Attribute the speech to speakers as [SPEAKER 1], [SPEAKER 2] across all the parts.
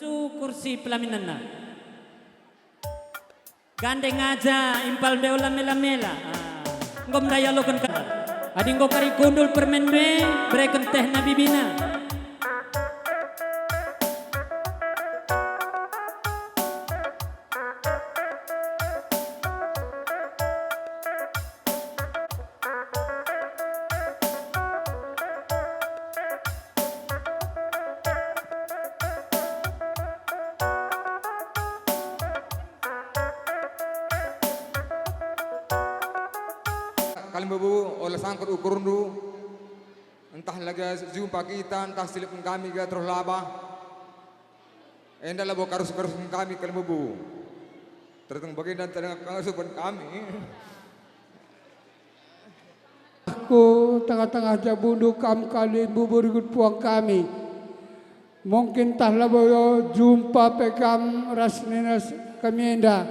[SPEAKER 1] Untuk kursi pelaminan na. Gandeng aja impal beola mela-mela. Ngom dayalogan ka. Ading go kari kundul permen be breken teh na bibina.
[SPEAKER 2] Kalimbabu oleh sangkut ukurundu entah lagi jumpa kita entah silip kami ga terus laba endah labo karus-karus kami kalimbabu terteng bagian dan tengah kasupan kami
[SPEAKER 3] Aku tengah-tengah jabundu kam Kalimbubu ikut puang kami mungkin tah labo jumpa pekam rasninas kami endah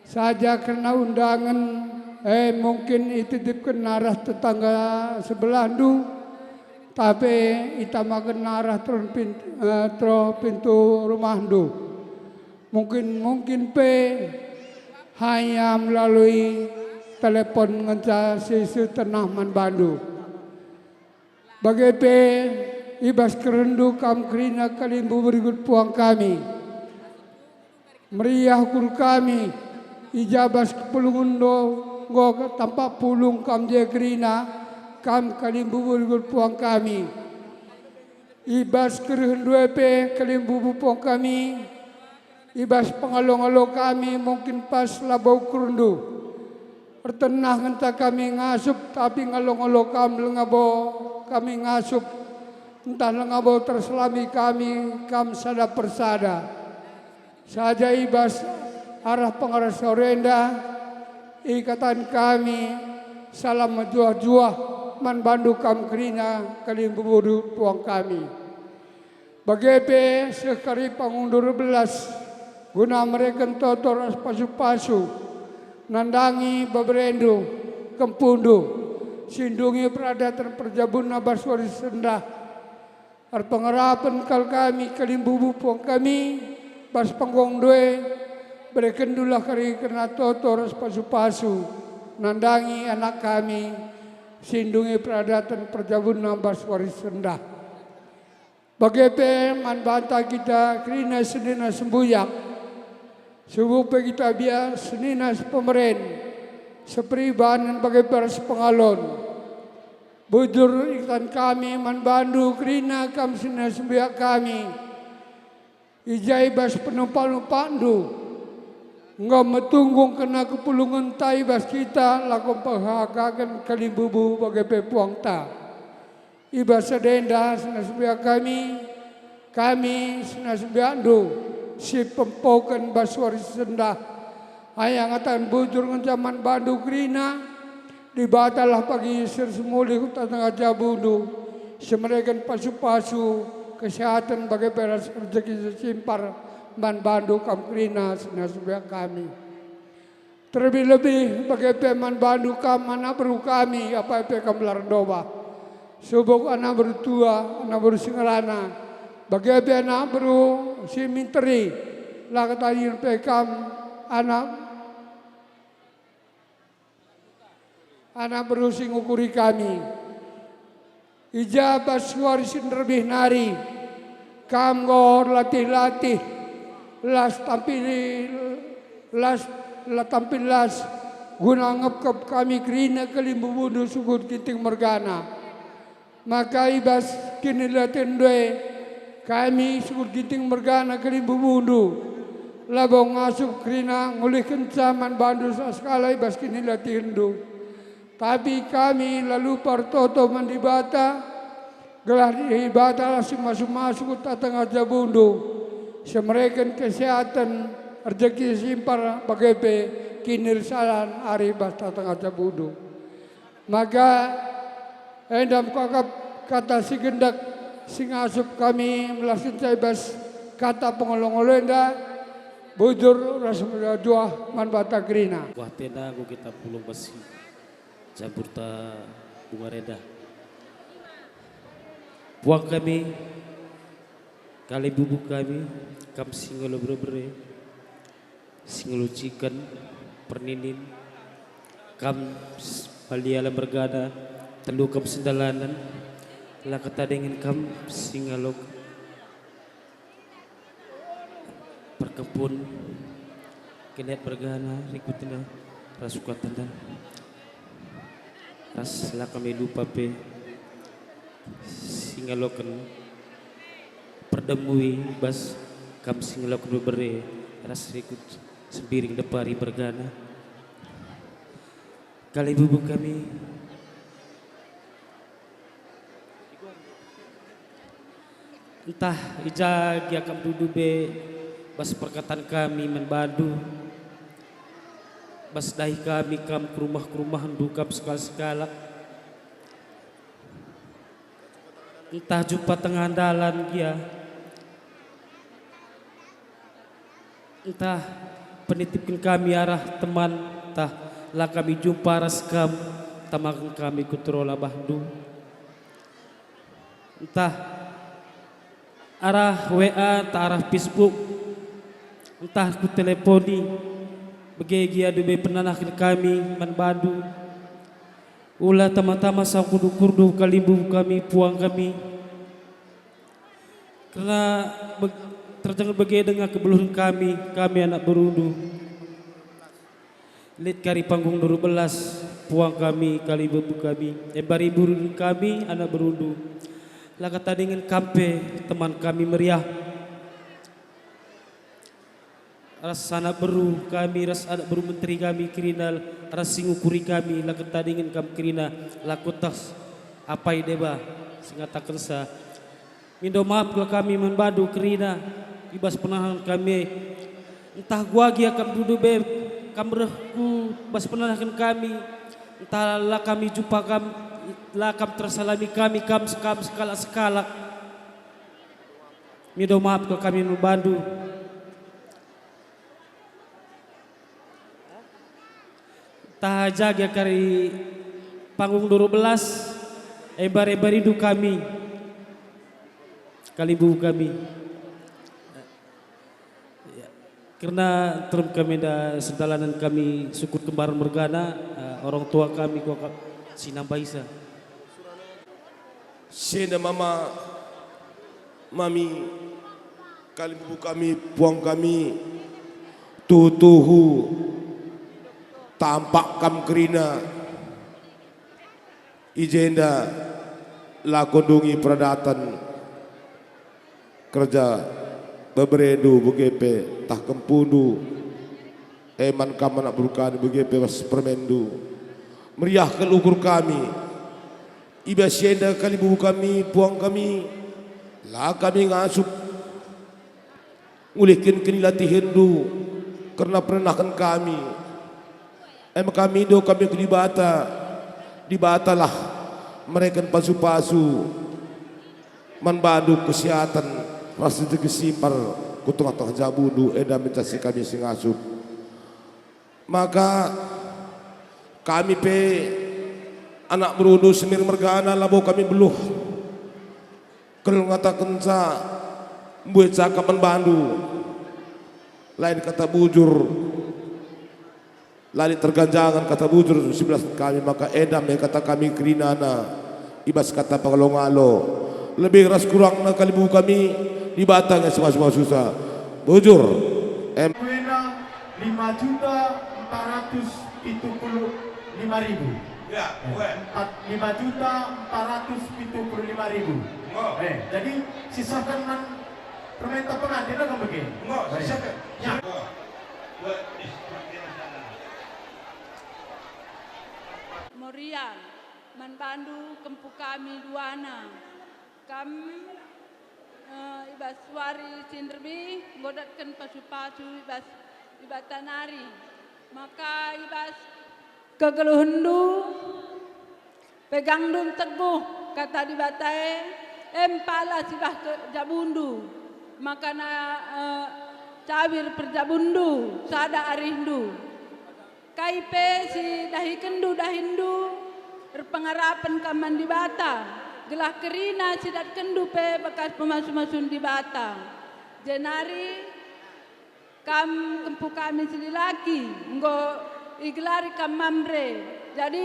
[SPEAKER 3] saja karena undangan mungkin ititipkan narah tetangga sebelah du tapi itamakan narah terus pintu rumah du mungkin hanya melalui telepon ngenca sisu tenah man bandu bagai ibas kerendu kam kerina Kalimbu berikut puang kami meriah kur kami ijabas kepulungundo ngok tampak pulung kam jegrina kam Kalimbu berikut puang kami ibas kerendu Kalimbu puang kami ibas pengalong-along kami mungkin pas labau kerundu pertenah entah kami ngasup tapi ngalong-along kami lengabo kami ngasup entah lengabo terselami kami kam sada persada saja ibas arah pengarah sorenda ikatan kami salam juah-juah man bandu kam kerina Kalimbu puang kami bagepe sekari pangundur belas guna mereka totor as pasu-pasu nandangi baberendu kempundu sindungi peradatan perjabun nabaswari sendah ar pengarapan kal kami Kalimbu puang kami bas panggong due berekendulah kari kena totor as pasu-pasu nandangi anak kami sindungi peradatan perjabun nabaswari sendah bagepe man banta kita kerina senina sembuyak subuh kita biar seninas pemeren sepriban bagai peras pengalon bujur ikan kami man bandu kerina kam seninas sembiak kami ijai bas penumpang pandu ngam metunggung kena kepulungan tai bas kita lakum penghagakan Kalimbubu bagai pepuang ta ibas sedenda seninas sembiak kami seninas sembiak du si pempokan baswari sendah ayang atan bujur ngencaman bandu krina dibatalah pagi sir semuli tengah jabundu semerekan pasu-pasu kesehatan bagi peras rezeki simpar man bandu kam krina senasubah kami terlebih-lebih bagi peman bandu kam anak beru kami apa kam lardoba subuk anak bertua anak bersingalana bagi anak beru si minteri lah katanya pekam anak berusi ngukuri kami ijabah suari sinderbih nari kam ngor latih-latih las tampil las guna ngepkep kami kerina Kalimbu budu sugut kiting mergana maka ibas kini latin due kami sukur ginting mergana Kalimbu bundu labong ngasup kerina ngulih kencaman bandu saskala ibas kini latihindu tapi kami lalu partoto mandibata gelar dibata langsung masuk-masuk tatang aja bundu semerekan kesehatan rezeki simpar bagepe kinir salan ari bas tatang aja bundu maka endam kakap kata si gendak sing asup kami melasin bas kata pengolong-olenda bujur rasul juah man bata grina
[SPEAKER 4] wah tenda ku kita pulung besi Jaburta bunga reda puang kami Kali bubuk kami, kam singolo berbere, singolo chicken, perninin, kam paliala bergada, telu kam sendalanan, lakata dengan kam singalok, perkebun, kenet bergana, rikutina, rasukatan dan ras lakame lupa pe, singalokan. Perdemui bas kam singalok berbere ras rikut sembiring depari bergana kali bubuk kami entah ijag ya kam dudube bas perkataan kami membadu bas dahi kami kam ke rumah dukap sekal-sekalak entah jumpa tengah dalan dia entah penitipkan kami arah teman, entah lah kami jumpa raskam, tamakan kami kutrola bahdu. Entah arah WA, entah arah Facebook, entah ku teleponi, begegia dube penanahkan kami manbadu. Ulah tama-tama sang kurdu kalimbu kami, puang kami. Karena terjangan bagai dengan kebeluhan kami anak berundu. Lit kari panggung 12, puang kami, kali bebu kami, bari burung kami, anak berundu. Lakata dengan kampe, teman kami meriah. Ras anak beru kami, ras anak beru menteri kami kirinal, ras singukuri kami, lakata dengan kam kirina, lakutas, apai deba, singatakan sa. Mindo maaf kalau kami membadu kirina, ibas penahan kami entah gua gia kam dudu be kam berku bas penahan kami entah lah kami jumpa kam lah kam tersalami kami kam sekala minta maaf kalau kami membantu entah jaga kari panggung 12 ebar hidup kami kali bu kami karena terus kami dah sedalanan kami suku kembaran mergana orang tua kami kok sinambaisa
[SPEAKER 5] sena mama mami kali bubu kami puang kami tutuhu tampak kam kerina ijenda lakondungi pradatan kerja beberedu begepe tah kempundu eman kam anak berukani begepe was permendu meriah kelukur kami iba sienda kali bubu kami puang kami lah kami ngasup ngulihkin kenilati hendu karena perenakan kami kami do kami ke dibatalah mereka pasu-pasu manbadu kesehatan rasa kesipar kutung atau jabudu eda mentasi kami singasup maka kami pe anak berudu semir mergana labo kami beluh kalau ngatakan sa buat cakapan bandu lain kata bujur lain terganjangan kata bujur 11 kami maka edam ya kata kami kerinana ibas kata pangalong-alo lebih ras kurang na kalibu kami di batang yang semua susah bujur
[SPEAKER 6] Buena 5.475.000
[SPEAKER 5] ya
[SPEAKER 6] 5.475.000 jadi sisakan man perminta pengadilan kan begini sisakan ya
[SPEAKER 7] Morian manbandu kempu kami duana kami ibas suari sinderbi ngodatkan pasu-pasu ibas tanari maka ibas kegeluhendu pegang dum teguh kata dibatai empala sibah ke jabundu maka na cawir perjabundu sada arindu kaipe si dahi kendu dahindu berpengarapan kaman di bata gelah kerina sidat kendu pe bekas pemasu-masun di Batang. Jenari kam kempu kami sililaki nggo iglari kam mamre. Jadi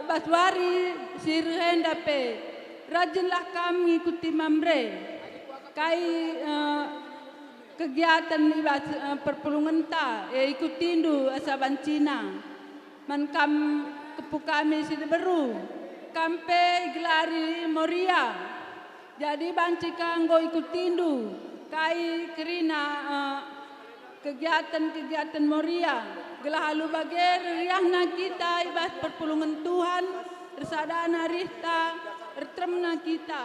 [SPEAKER 7] baswari sirhenda pe rajinlah kami ikuti mamre. Kai kegiatan ibas perpulungan ta ikutindu asaban Cina. Man kam kempu kami sideberu kampe iglari Moria. Jadi banci kanggo ikutindu kai kerina kegiatan-kegiatan Moria. Gelah halu bager riahna kita ibas perpulungan Tuhan, tersadana rihta, ertremna kita.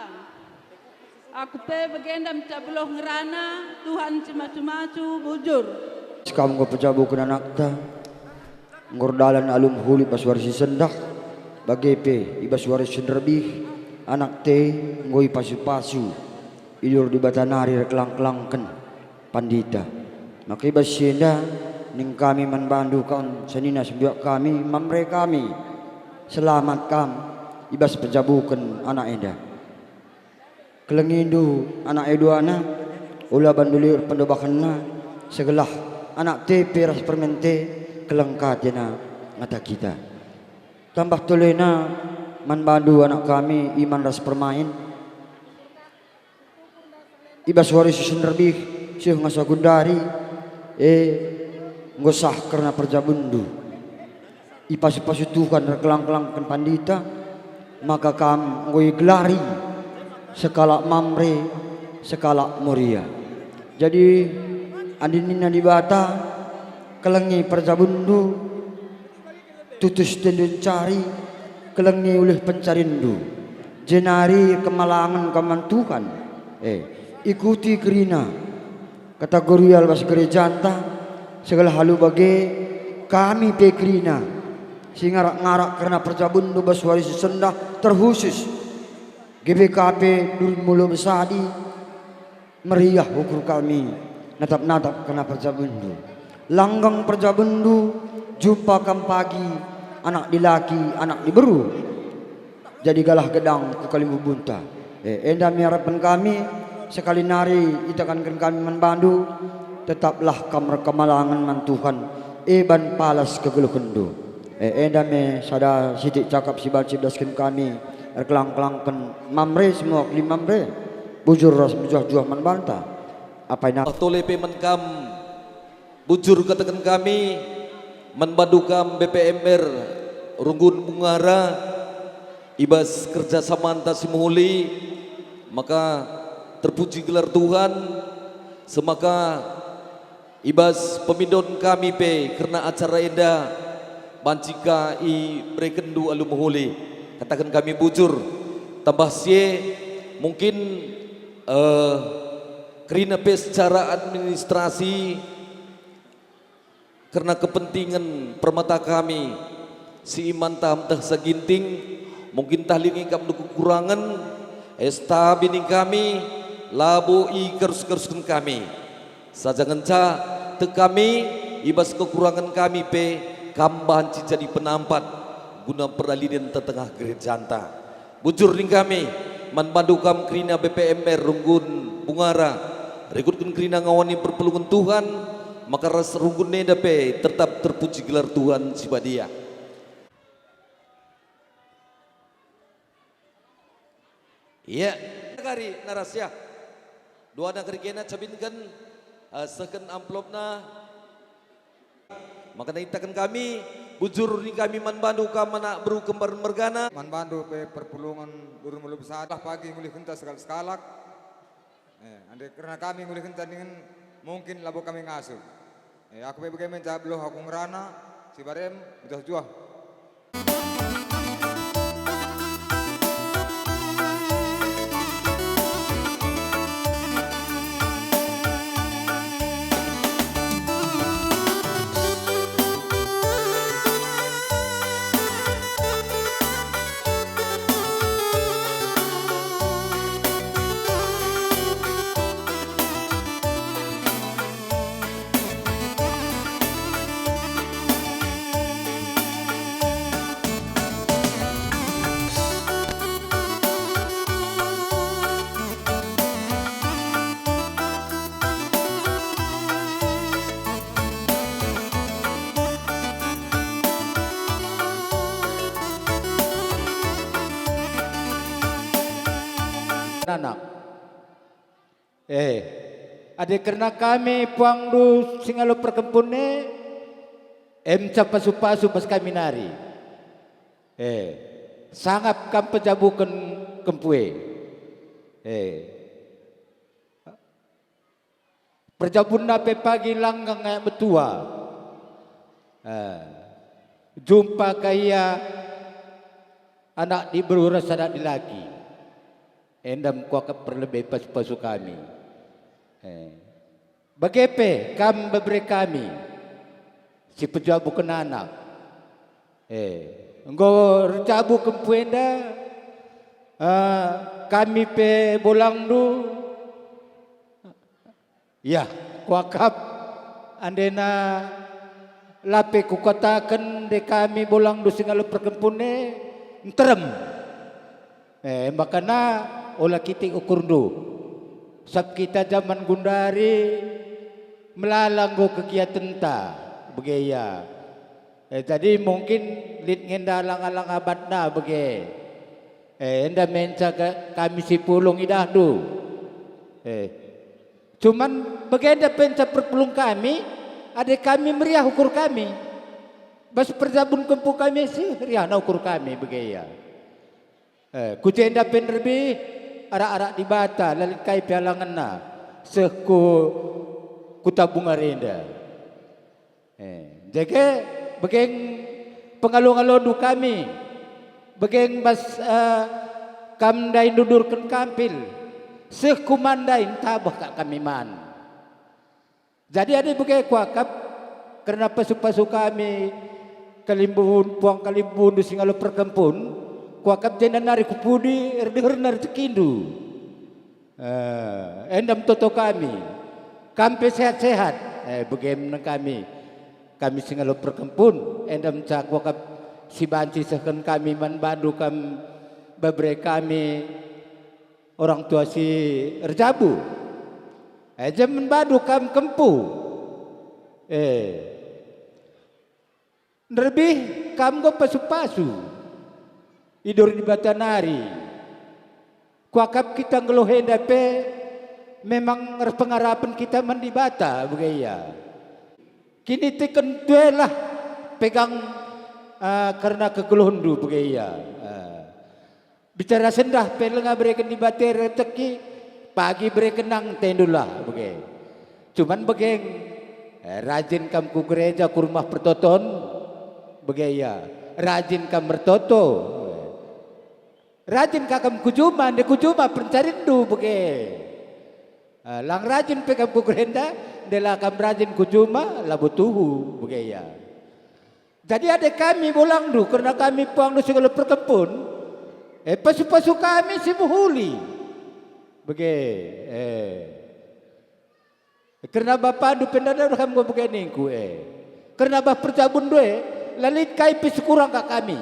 [SPEAKER 7] Aku pe bagendam cabloh ngerana, Tuhan cimacu-macu bujur.
[SPEAKER 8] Kamu ko pacabukan anak ta, ngordalan alum huli paswar si sendak, bagepe ibaswar si senderbih, anak te ngoi pasu-pasu, idur di batanari reklang-kelangken pandita. Maka ibas sienda ning kami manbandu kaon sanina sebiak kami mamre kami selamat kam ibas pejabukan anak enda. Kelengindu anak eduana ulah bandulir pendobakanna segelah anak te peras permente kelengkatena ngata kita. Tambah tolena manbandu anak kami iman ras permain ibas waris sunderbih siuh ngasagundari ngosah karena perjabundu ipas-ipas Tuhan rekelang-kelangkan pandita maka kam ngoi gelari sekala mamre sekala Moria. Jadi andinina di bata kelengi perjabundu tutus tendun cari kelengi oleh pencarindu jenari kemalangan kemantukan ikuti kerina kategori albas gerejanta segala halu bage kami pe kerina singarak ngarak karena perjabundu baswari sendah terkhusus GBKP Durin Mulo Besadi meriah ukur kami natap-natap kena perjabundu langgang perjabundu jumpa kam pagi anak dilaki anak diberu jadi galah gedang ke Kalimbu Bunta enda miarapan kami sekali nari itakan kami manbandu tetaplah kamar kemalangan mantuhan eban palas kegeluh kendu enda me sada sitik cakap si balci daskin kami erkelang-kelangkan mamre semua kli mamre bujur ras bujuh-juh manbanta apa ini
[SPEAKER 9] tolepe menkam bujur katakan kami menbadukam BPMR Runggun Bungara ibas kerja samanta simuli maka terpuji gelar Tuhan semaka ibas pemidon kami pe karena acara enda bancika i brekendu alum huli katakan kami bujur tambah sie mungkin kerina pe secara administrasi karena kepentingan permata kami si iman tam tah saginting mungkin tahlingi kam kekurangan estabini kami labu i kerus-keruskan kami saja ngenca te kami ibas kekurangan kami pe kambahan jadi penampat guna peralihan tetengah gerejanta bujur ning kami manbandu kam kerina BPMR Runggun Bungara rekutkan kerina ngawani perpelungan Tuhan maka ras runggun neda pe tetap terpuji gelar Tuhan sibadia. Iya kari narasya dua negeri kena cabinkan second amplopna maka naitakan kami bujur ni kami manbandu kam anak beru kembar mergana
[SPEAKER 2] manbandu pe perpulungan Durin Mulo Besadi pagi ngulih kenta sekal-sekalak ande karena kami ngulih kenta dengan mungkin labo kami ngasuh aku pe bagaimana cabloh aku ngerana si barem bujuh-juh
[SPEAKER 10] anak. Ade karena kami puang du singalo perkempune pasu-pasu pas kami nari. Sangat kam pejabukan kempue. Perjabun nape pagi langgang ngayak betua. Jumpa kaya anak di beruras anak di laki. Endam kuakap perlebih pasu-pasu kami. Bagepe kam bebre kami. Si pejabu kena anak. Engko recabu kempuenda. Kami pe bolang du. Ya, kuakap andena lape ku katakan de kami bolang du singalo perkempune enterem. Makana olah kita ukur du. Sab kita zaman gundari melalang go kegiatan ta begaya. Tadi mungkin lit ngenda alang-alang abadna bege. Enda menca kami si pulung idah du. Cuman bagenda penca perpulung kami, ada kami meriah ukur kami. Bas perjabun kempu kami sih riah na ukur kami begaya. Kucenda pen lebih arak-arak di bata lalit kai pialangan na seku kutabung arenda. Jadi bageng pengalung-alundu kami, bageng bas kamdai dudurkan kampil. Sekumandain tabah kak kami man. Jadi ada begai kuakap karena pasu-pasu kami kalimbun puang kalimbun du singalo perkempun kuakap jena nari kupudi erdeher nari cekindu. Endam toto kami kampe sehat-sehat. Begai menang kami singalo perkempun endam cak kuakap si banci sehkan kami man bandu kam bebre kami orang tua si Rejabu. Zaman badu kam kempu. Lebih kam go pasu-pasu. Idur di batanari. Kuakap kita ngeluhin dape memang pengarapan kita mandi bata begaya. Kini teken lah pegang karena kegeluhan du begaya. Bicara sendah pelenga berikan di bater rezeki pagi berikan nang tendulah begitu. Cuman begeng rajin kam ku gereja ku rumah pertoton begaya. Rajin kam bertoto. Rajin kakam ku juma de ku juma pencarindu begitu. Lang rajin pekam ku gereja dela kam rajin ku juma labu tuhu begaya. Jadi ada kami bolang du karena kami puang du segala perkempun. Pasu-pasu kami si muhuli. Karena bapak du pendada kamu go begini ku Karena bah perjabun du lalit kai pis kurang kak kami.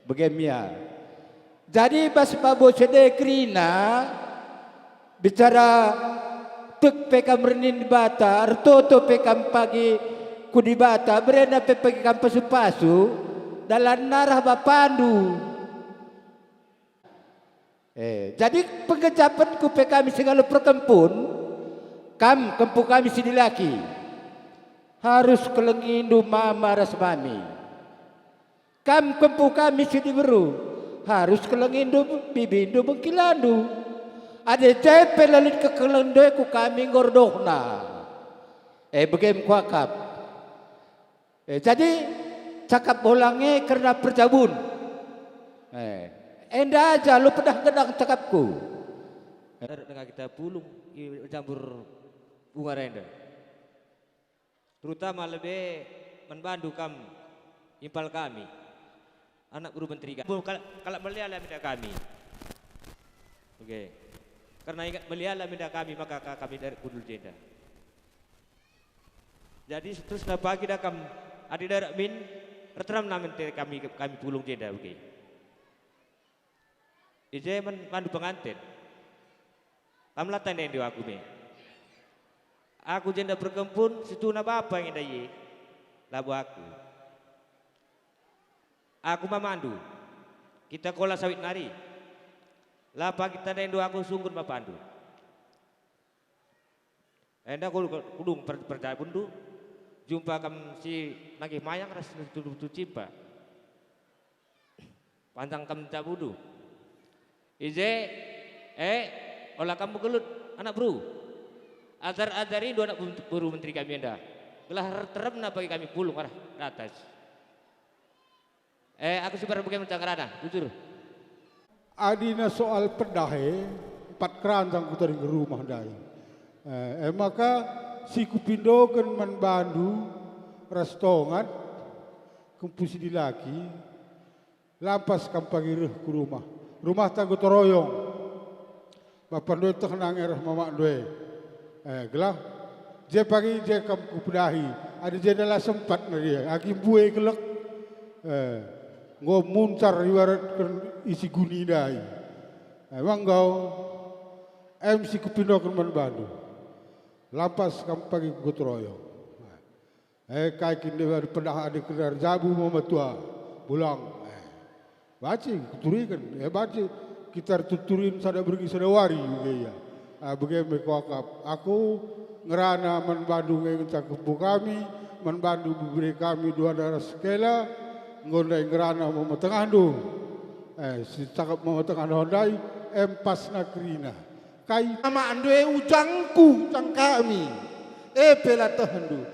[SPEAKER 10] Begemia. Jadi bas babo sede krina bicara tuk pekam renin bata, artoto pekam pagi kudi bata, berena pekam pasu-pasu. Dalam narah bapandu. Jadi pengejapan ku kami segala perkempun. Kempu kami sini laki. Harus kelengindu mama rasmami. Kempu kami sini beru. Harus kelengindu bibindu bengkilandu. Ada cepe lalit ke kelendoi ku kami ngordohna. Begem kuakap. Jadi cakap bolangnya karena perjabun. Enda aja lu pedang-pedang cakapku.
[SPEAKER 11] Dengan kita pulung campur bunga renda. Terutama lebih membantu kamu impal kami. Anak guru menteri kami. Kalau melihatlah minda kami. Oke. Karena ingat melihatlah minda kami maka kami dari kudul jeda. Jadi terus pagi dah kami adi darak min Retram namen kami pulung jeda oke. Ije mandu pengantin. Kamu latan yang aku me. Aku jenda berkempun situ na bapa yang daye. Labu aku. Aku memandu. Kita kola sawit nari. Lapa kita nendo aku sungguh mapandu. Enda kudung percaya bundu. Jumpa kam si nagih mayang ras tu cimpa. Pantang kam cabudu. Ije olah kamu gelut anak bro. Azari dua anak buru menteri kami enda. Gelah terem na bagi kami pulung arah atas. Aku sebar bagaimana cangkrana, jujur.
[SPEAKER 12] Adina soal pedahe 4 keranjang ku taring ke rumah dai. Maka si kupindokan man bandu rastongan kumpusi di laki lampas kampagi reh ku rumah tanggo toroyong bapak doe teh nang erah mama doe gelah je pagi je kam kupedahi ada je dalam sempat na dia aki buai kelek ngo muncar ibarat isi guni dai emang kau MC kupindokan man bandu lampas kampagi kutroyo. Kai kini ada pedah ada kedar jabu mama tua pulang. Baci kuturikan. Baci kita tuturin sada pergi sada wari juga ya. Bagaimana kuakap. Aku ngerana manbandu ngeng cakupu kami, manbandu beri kami 2 darah sekela, ngondai ngerana mama tengandu. Si cakap mama tengandu hondai empas nakrina. Kai nama andue ujangku cang kami pela tahandu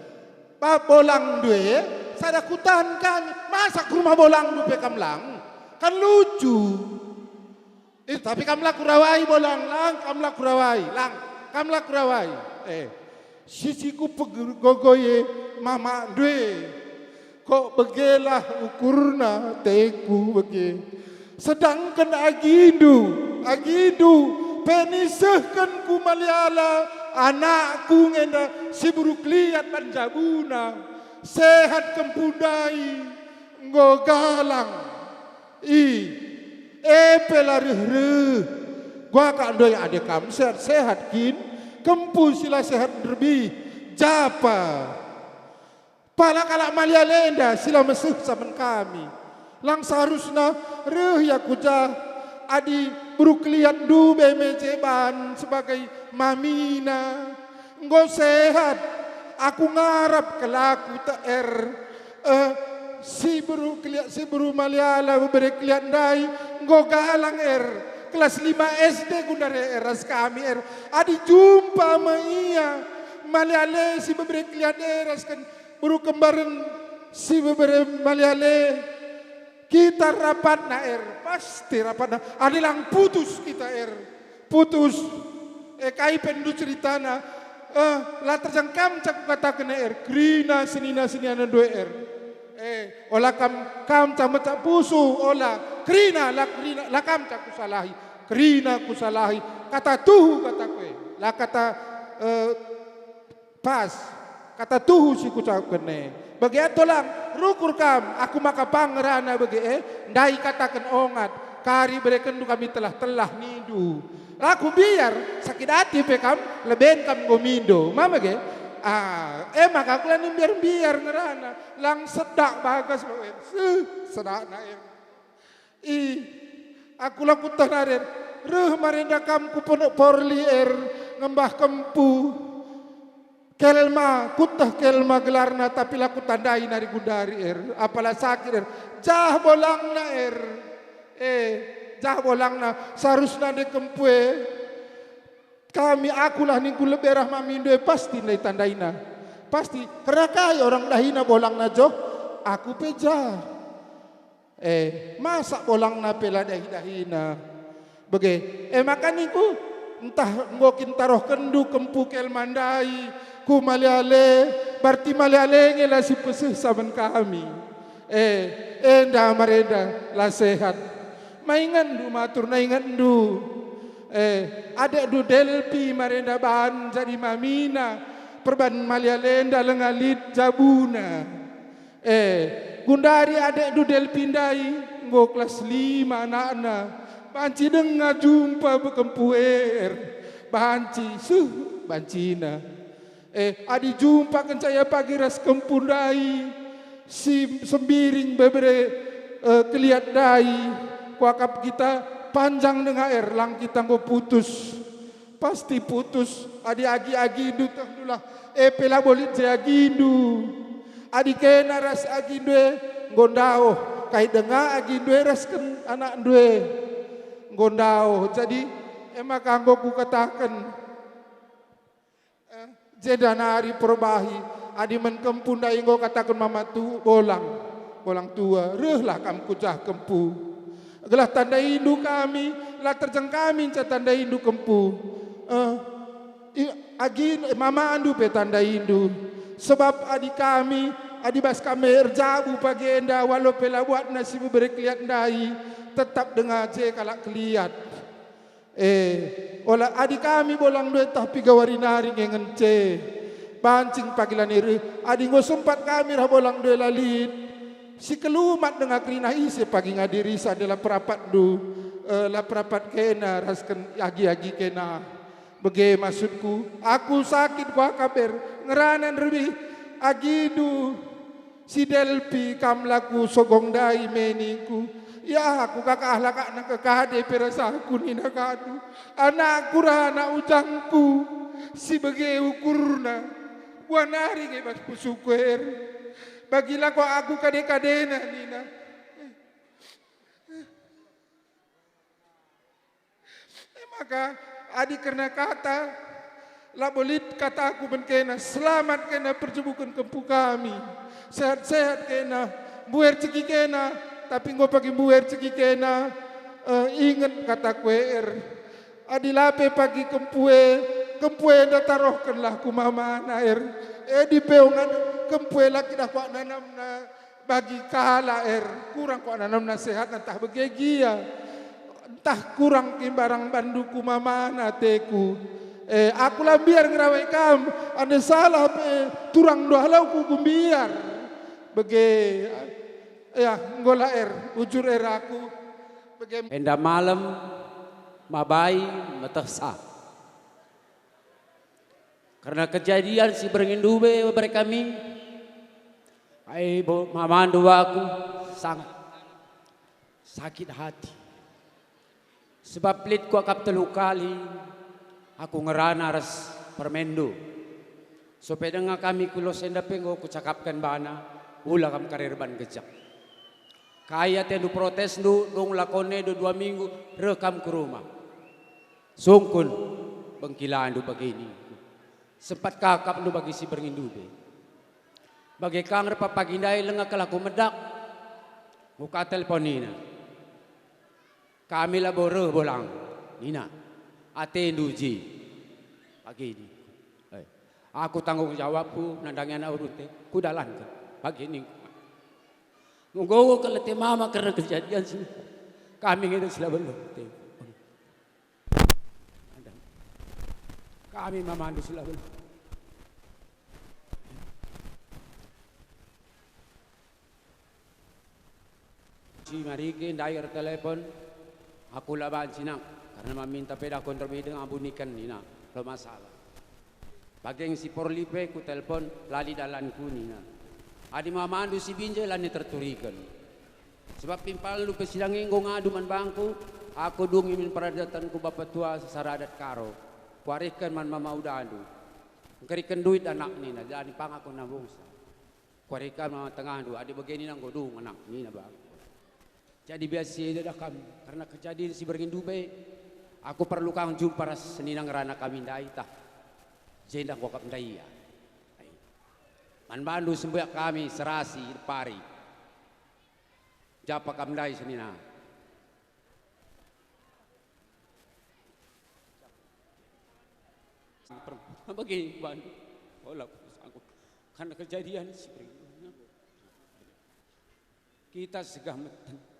[SPEAKER 12] bolang due sada kutahan kami masa ke rumah bolang du pe kamlang kan lucu tapi kamla kurawai bolang lang kamla kurawai sisiku gogoye mama due kok begelah ukurna teku bege sedangkan agidu penisahkan ku maliala anakku ngenda si buruk liat panjabuna sehat kempudai ngogalang pelarih gua kak doi ade kam sehat kin kempu sila sehat lebih japa pala kalak maliala enda sila mesih saman kami lang seharusnya ya kuja adi berukliat du bemejeban sebagai mamina engkau sehat aku ngarap kelaku ter si beru maliala berkliat dai engkau galang kelas 5 SD gundare eras kami adi jumpa ma iya maliale si berkliat eras kan beru kembaran si maliale kita rapat na pasti rapat na adilang putus kita putus kai pendu ceritana la terjangkam cak kata kena krina senina dua olah kam cak pusu olah krina la kam cak kusalahi krina kusalahi kata tuhu kata kue la kata pas kata tuhu si kucak kene bagi atolang rukur kam aku maka pangerana bagi ndai katakan ongat kari bereken kami telah nidu aku biar sakit hati pe kam leben kam gomindo mama ge maka aku lanin biar ngerana lang sedak bagas sedak na aku laku tanarer marenda kam ku porli ngembah kempu kelma kutah kelma gelarna tapi laku tandai nari gundari apalah sakit jah bolangna jah bolangna seharusnya de kempue kami akulah ningku leberah mamindo pasti nai tandaina pasti karena kaya orang dahina bolangna jo aku peja masa bolangna pela dahina bege maka niku entah ngokin taroh kendu kempu kelmandai ku maliale berarti maliale ngela si pesih saban kami nda mareda la sehat maingan du matur naingan du adek du delpi mareda bahan jadi mamina perban maliale nda lengalit jabuna gundari adek du delpi ndai nggo kelas 5 anak-anak banci dengar jumpa bekempuer banci bancina adi jumpa kan saya pagi ras kempundai si sembiring bebere keliat dai kuakap kita panjang dengan air lang kita go putus. Pasti putus. Adi agi-agindu tahdulah. Pela bolit saya agindu. Adi kena ras agindu gondao. Kahit dengar agindu ras kan anak due gondao. Jadi emak kanggo ku katakan jedanari perbahi. Adi menkempun da inggo katakan mama tu bolang tua. Rehlah kam kucah kempu. Gelah tanda indu kami, lah terjang kami tanda indu kempu. Mama andu pe tanda indu. Sebab adi kami, adi bas kami erjabu pagi enda walau pela buat nasi beri keliat ndai, tetap dengar je kalak keliat. Olah adi kami bolang duit tapi gawari nari ngence. Pancing pagilan iri, adi ngo sempat kami rah bolang duit lalit. Si kelumat dengan kerina isi pagi ngadiri adalah perapat la perapat kena raskan agi-agi kena. Bagi maksudku, aku sakit gua kabar ngeranan lebih agidu si Delpi kamlaku sogong dai meniku. Ya aku kakak ahlak nak kekade perasaku ni nak adu. Anakku anak ujangku si bagi ukurna wanari ke bas pusuker. Bagilah kau aku kade-kadena Nina. Maka adik karena kata la bolit kata aku benkena selamat kena perjubukan kempu kami. Sehat-sehat kena buer ceki kena tapi ngau pagi buer ceki kena ingat kata kuer. Adilape pagi kempue nda tarohkanlah ku mama air. Di peongan kempue laki dah kuat nanam na bagi kala kurang kuat nanam na sehat entah begegia entah kurang kimbarang banduku mama na teku aku lah biar ngerawai kam anda salah turang doa lau ku gumbiar bege ya ngola ujur aku bege
[SPEAKER 10] enda malam mabai matahsa. Karena kejadian si berngindube mereka kami, mamandu aku sangat sakit hati. Sebab pelit ku akap telu kali, aku ngerana ras permendo. Supaya dengan kami kulos endapeng ku cakapkan bana, ulah kam karir ban gejak. Kaya tendu protes dong lakone 2 minggu rekam ke rumah. Sungkun bengkilaan du begini. Sempat kakap lu bagi si berngindube. Bagi kang repapagindai lengah kelaku medak. Muka telepon Nina. Kami lah bore bolang. Nina. Ate nduji. Pagi ini. Aku tanggung jawabku. Nandangnya na urute. Ku dalan ke. Pagi ini. Nggowo ke lete mama karena kejadian sini. Kami ngiru sila belum. Kami memandu sila belum. Si Mariki dair telepon, aku laban sinang karena meminta peda kontrol dengan abunikan Nina, lo masalah. Bageng si Porlipe ku telepon lali dalanku Nina. Adi mamandu si Binjai lani terturikan. Sebab pimpal lu pesidang enggo ngadu man bangku, aku dung imin peradatan ku bapak tua sesaradat karo. Kuarikan man mama udah adu. Kerikan duit anak Nina, jadi pang aku nabungsa. Kuarikan mama tengah adu, adi begini nang godung anak Nina bang. Jadi biasa dia dah kami karena kejadian si berngindube. Aku perlu kang jumpa ras seninang rana kami ndai tah. Jendang wakap ndai ya. Man bandu sembuyak kami serasi pari. Japa kam ndai senina. Begini bandu. Olah aku karena kejadian si berngindube. Kita segah meten.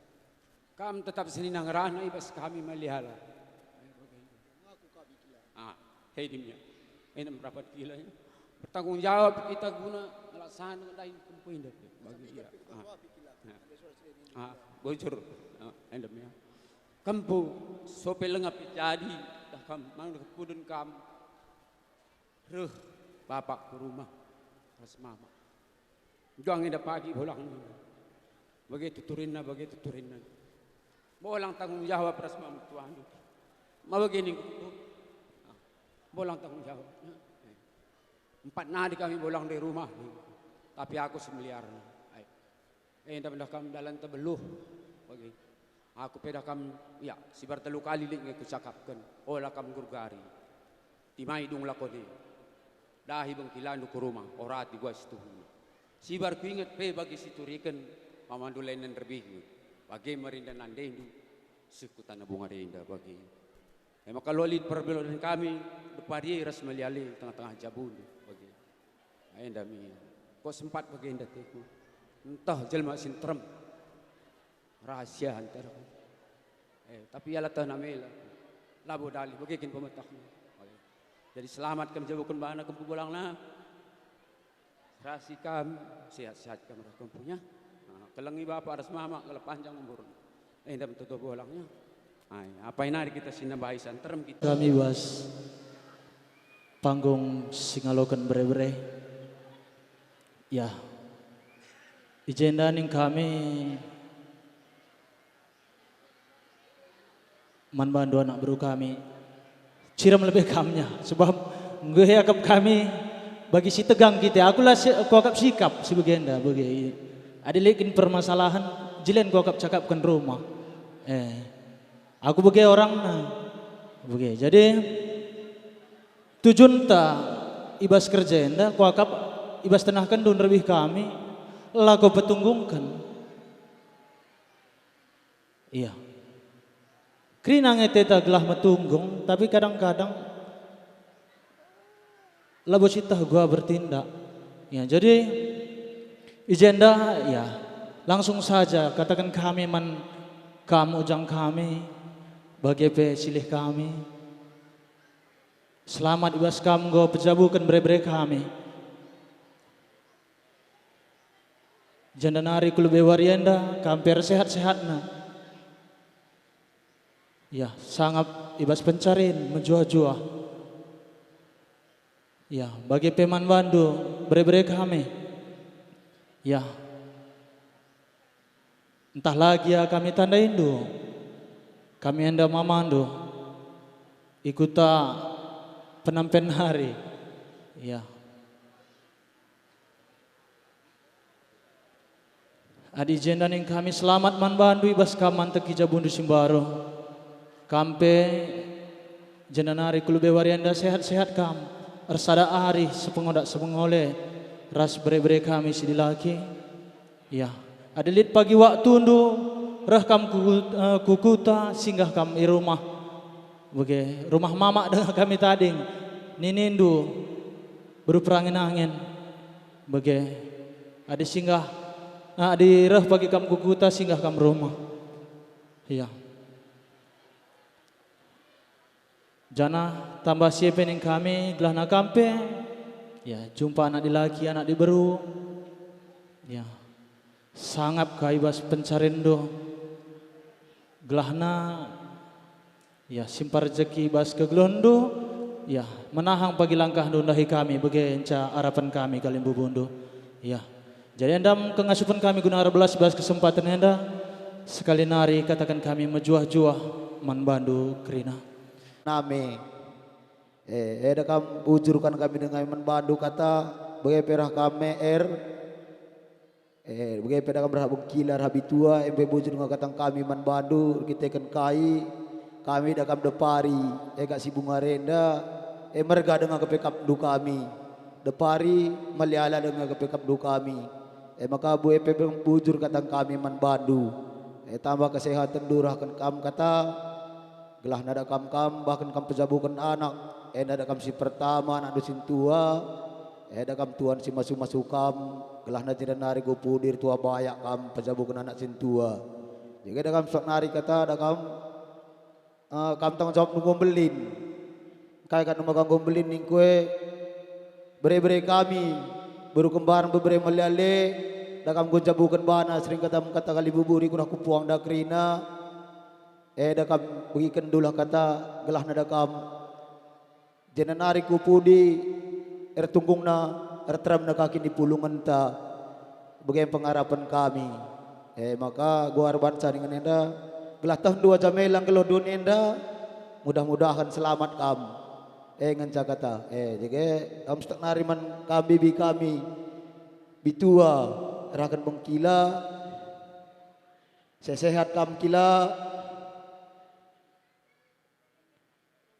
[SPEAKER 10] Kami tetap seni nangrana ibas kami melihala. Hedimnya. Ini berapa kilo ini? Bertanggung jawab kita guna melaksanakan lain kempuin bagi dia. Bocor. Endemnya. Kempu sope lengap jadi dah kam mang kepudun kam. Bapak ke rumah. Ras mama. Juang ida pagi bolang. Begitu turinna.
[SPEAKER 3] Bolang tanggung jawab rasma Tuhan. Mabagini bolang tanggung jawab. 4 nadi kami bolang dari rumah. Tapi aku semiliar. Dah kam dalam tebeluh. Bagi aku peda kam ya sibar telu kali ling aku cakapkan. Olah kam gurgari. Timai dung lakoni. Dahi bang kilandu ke rumah. Orati gua situ. Sibar ku ingat pe bagi siturikan mamandulain dan terbih. Bagi merinda nandendu sekutan bunga denda bagi. Maka lolin perbelodan kami depari ras meliali tengah-tengah jabun bagi. Enda mi. Kok sempat bagi enda teku. Entah jelma sintrem. Rahasia antara. Tapi ala tanah mela. Labo dali bagi kin pemetaknya. Jadi selamat kami jabukun bahana kempu bolangna. Rasi kami sehat-sehat kami punya. Kelengi bapak aras mama kalau panjang umur. Dah betul bolangnya. Apa ini kita sinambahi santerem kita.
[SPEAKER 13] Kami was panggung singalokan bre-bre. Ya. Ijendaning kami manbandu anak baru kami. Ciram lebih kamnya sebab gue akap kami bagi si tegang kita. Akulah aku akap sikap si begenda bagi. Ada lagi permasalahan jilen gua kap cakapkan rumah. Aku bagi orang bagi. Jadi tujuan ta ibas kerja enda gua kap ibas tenahkan don lebih kami lagu petunggungkan. Iya. Krinang eteta gelah metunggung tapi kadang-kadang labo citah gua bertindak. Ya, jadi Ijenda ya langsung saja katakan kami kamu ujang kami bagi silih kami selamat ibas kamu go pejabukan bre-bre kami janda nari kulube warienda kamper sehat-sehatna ya sangat ibas pencarin menjuah-juah ya bagi peman bandu bre-bre kami. Ya, entah lagi ya kami tanda indu, kami anda mamandu, ikuta penampen hari, ya. Adi jendan yang kami selamat manbandu ibas kaman teki jabundu simbaro, kampe jendan hari kulube warianda sehat-sehat kam, ersada hari sepengodak sepengole. Ras bre-bre kami sidilaki. Ya, ada lit pagi waktu ndu rah kam kukuta singgah kam i rumah. Bagi rumah mama dengan kami tading. Ninindu berperangin angin. Bagi ada singgah di rah pagi kam kukuta singgah kam rumah. Ya. Jana tambah siepening kami gelah na kampe. Ya, jumpa anak di laki, anak di beru. Ya. Sangap kaibas pencarindo. Gelahna ya simpar rezeki bas ke gelondo. Ya, menahang pagi langkah nundahi kami bagi enca harapan kami kalimbu bundu. Ya. Jadi endam kengasupan kami guna 12 kesempatan enda sekali nari katakan kami mejuah-juah manbandu kerina.
[SPEAKER 8] Name ada kam ujurkan kami dengan manbandu kata bagai perah kami bagai perah kami berhabung kilar habitua embe bujur dengan katang kami manbandu kita kan kami dah kam depari gak si bunga renda merga dengan kepekap du kami depari meliala dengan kepekap du kami maka bu epe bujur katang kami manbandu tambah kesehatan durahkan kam kata gelah nada kam bahkan kam pejabukan anak nada kam si pertama anak dusin tua nada kam tuan si masuk kam gelah nada tidak nari go pudir tua bayak kam pejabukan anak sin tua jadi ada kam sok nari kata ada kam tanggung jawab ngombelin kaya kan numagang ngombelin ning kue bere-bere kami baru kembaran bere meliale ada kam gonjabukan bana sering kata kali buburi kuna kupuang dakrina eda kam bagikan dulah kata gelah nada kam jenanari kupudi tunggung na tertram na kaki di pulungan ta bagian pengharapan kami maka gua arban dengan eda
[SPEAKER 10] gelah tahun 2 jamelang geloh dunenda, mudah-mudahan selamat kam. Ngan Jakarta. Jadi kam stak nariman kami bi kami bitua rakan bengkila. Sehat kam kila.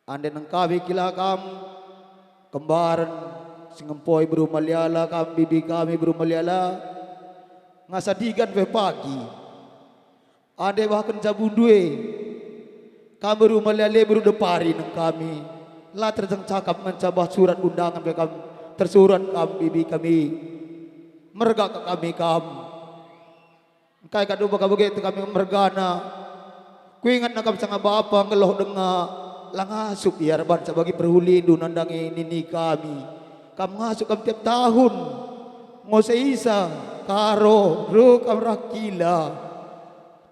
[SPEAKER 10] Ande nang kami kila kam kembaran singempoi beru Maliala kam bibi kami beru Maliala ngasadigan pe pagi. Ande bahkan jabundue kami beru Maliala beru depari nang kami. La terjang cakap mencabah surat undangan be kam tersurat kam bibi kami merga ke kami kam. Kai kadu baka begitu kami mergana. Ku ingat nak kam sanga bapa ngeloh denga langasuk ya reban sebagai perhulindu nandangi nini kami. Kam ngasuk kam tiap tahun. Ngose isa karo ru kam rakila.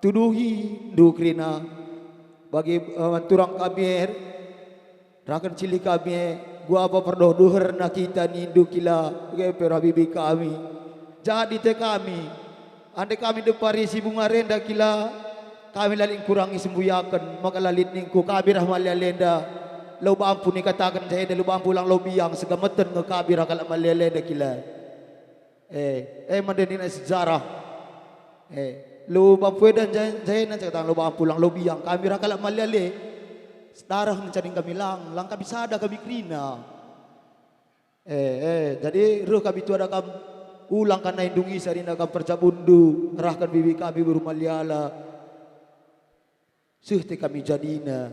[SPEAKER 10] Tuduhi dukrina bagi turang kami rakan cili kami gua apa perdoh duher na kita nindu kila geper habibi kami. Jadi te kami ande kami depari si bunga renda kila kami lalin kurangi sembuyakan maka lalit ningku kami rahmalia lenda lo bampu ni katakan saya de lo bampu lang lo biang segameten ke kami rakal amalia lenda kila mandenin sejarah lo bampu dan saya nan cakap lo bampu lang lo biang kami rakal amalia le darah mencari kami lang kami sada kami krina. Jadi ruh kami tu ada kam ulang kana indungi sarina kam percabundu ngerahkan bibi kami berumah liala. Suhti kami jadina.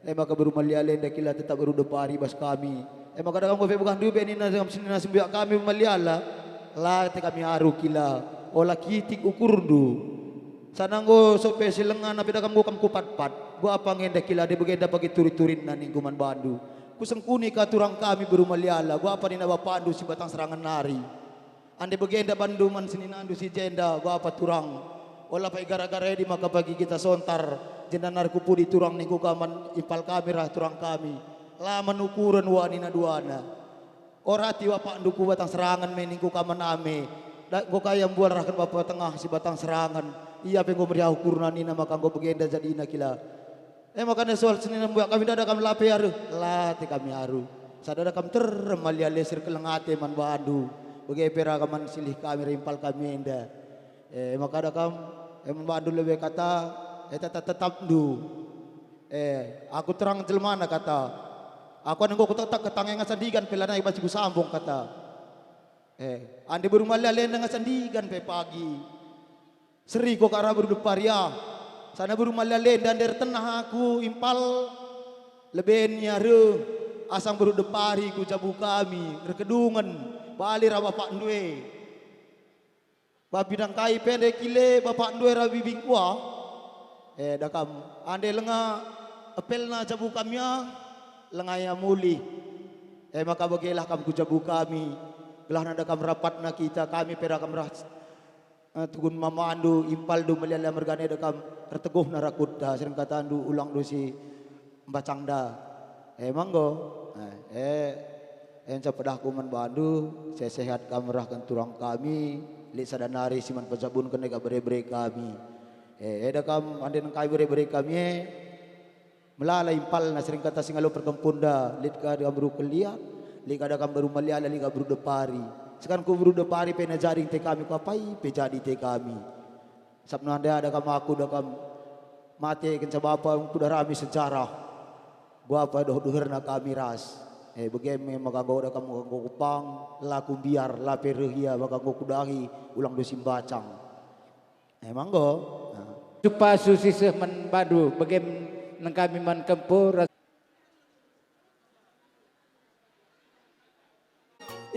[SPEAKER 10] Maka berumah liala ndak kila tetap beru depari bas kami. Maka ada kam bukan duwe ni na sini sembiak kami berumah liala. La te kami aru kila. Ola kitik ukurdu. Sananggo sope silengan tapi dah kamu kupat-pat. Gua apa ngenda kila de begenda bagi turi-turin na ningkuman Bandu. Kusengkuni ka turang kami berumah liala. Gua apa ni na bapandu si batang serangan nari. Ande begenda Bandu man sini nandu si jenda. Gua apa turang. Ola pa gara-gara di maka bagi kita sontar. Jenda narkupu di turang ningku kaman ipal kami rah turang kami. Laman ukuran wani na duana. Orati wa pandu ku batang serangan me ningku kaman ame. Gua kaya buat rakan bapak tengah si batang serangan. Iya pengo meriah ukurna nina maka engko begenda jadi ina kila. Makanya soal seni buat kami dada kami lape aru. Lati kami aru. Sadada kami termalia lesir kelengate man Bandu. Bagi pera kaman silih kami rimpal kami enda. Maka ada kam man Bandu lebih kata tetap du. Aku terang jelmana kata. Aku nengko kutak ketangengan sandigan pelana ibas ku sambung kata. Ande berumah lialen dengan sandigan pe pagi. Seri ko kara berdeparia. Sana berumah lialen dan dari tenah aku impal lebenya re asang berdepari ku jabu kami rekedungan bali ra bapak ndue. Babidang kai pende kile bapak ndue ra bibingkua. Dakam ande lenga apelna jabu kamia lengaya muli. Maka bagilah kam ku jabu kami. Gelah nada kam rapat na kita kami pera kam ras tugun mamandu impal du meliala mergane dekam reteguh narakutta sering kata andu ulang du si mbacangda manggo en sapedah kuman Bandu sehat kamrahkan turang kami li sadanari siman pejabun kene ka bere-bere kami dekam ande nang kai bere-bere kami melala impal na sering kata singalo perkempunda lit ka de amru kelia li kada kam baru meliala li ka bru depari. Sekarang ku buru depari pena jaring te kami ku apai pe jadi te kami. Sabna ada kam aku da kam mate kenca bapa ku da rami sejarah. Gua apa doh duherna kami ras. Begeme maka gua da kam ku kupang laku biar la perehia maka gua kudahi ulang dosim bacang. Emang go. Supaya susisih man Bandu begem nang kami man kempur.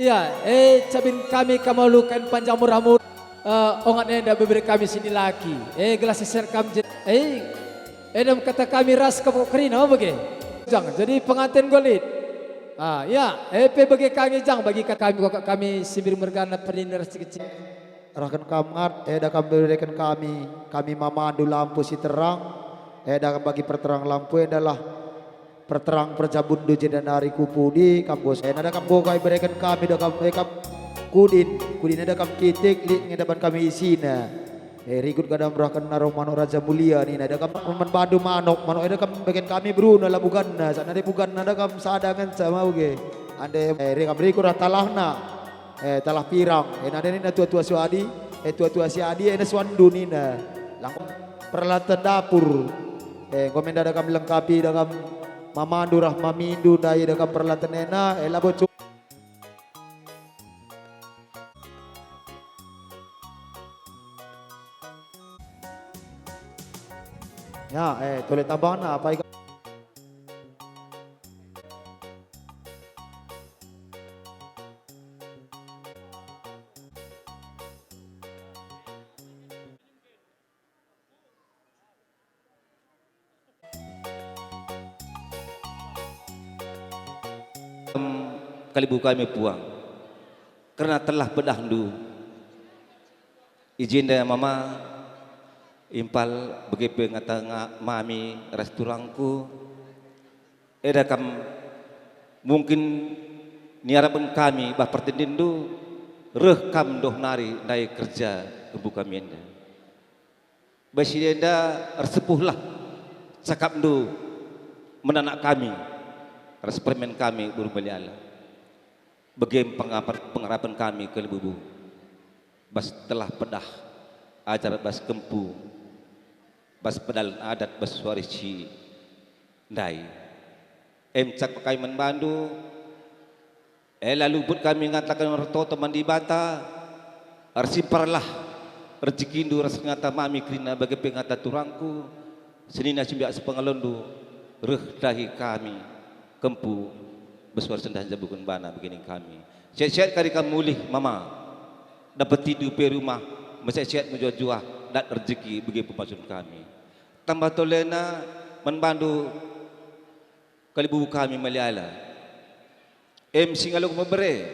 [SPEAKER 13] Iya, cabin kami kamalukan panjang murah-murah. Ongat enda beberi kami sini lagi. Gelas seser kami. Edam kata kami ras kerina bagi. Jangan jadi pengantin golit. Ya, bagi kami jang bagi kami sibir mergana perlindungan kecil.
[SPEAKER 10] Rakan kamat, eda kami berikan kami mamandu lampu si terang. Eda bagi perterang lampu adalah perterang perjabun do jendanari kupudi kampus ada kam bokai berikan kami do kam kudin ada kam kitik li ngedapan kami isina
[SPEAKER 8] Rikut kadang berahkan narong manok raja mulia ni ada kam membandu manok ada kam bagian kami Bruno lah bukan sana ada bukan ada kam sadangan sama oke ande rekam rikut talahna talah pirang ada ni tua-tua suadi tua-tua si adi ada swandu ni langsung peralatan dapur komen ada kam lengkapi ada kam mamandu rahmamindu dai ada kam peralatan ena labo ya, toleh tambah na apa ikan?
[SPEAKER 9] Kalibu kami puang karena telah pedahdu izin dari mama impal begitu ngata mami restoranku kam mungkin niarapan kami bah pertendindu rekam doh nari naik kerja ibu kami enda basidenda ersepuhlah sakapdu menanak kami respermen kami buru baliala bagaimana pengharapan kami ke lebubu bas telah pedah acara bas kempu bas pedal adat bas warisi ndai cak pakai membandu lalu pun kami mengatakan mertoto mandi bata arsiparlah rezekindu ras ngata mami krina bagi pengata turangku senina cimbia sepengalondu reh dahi kami kempu beswar sendah jabukun bana begini kami syat-syat kari kami mulih mama dapat tidur di rumah masih-syat menjual-jual dan rezeki bagi pemasun kami tambah tolena membantu kalibu kami meliala singaluk memberi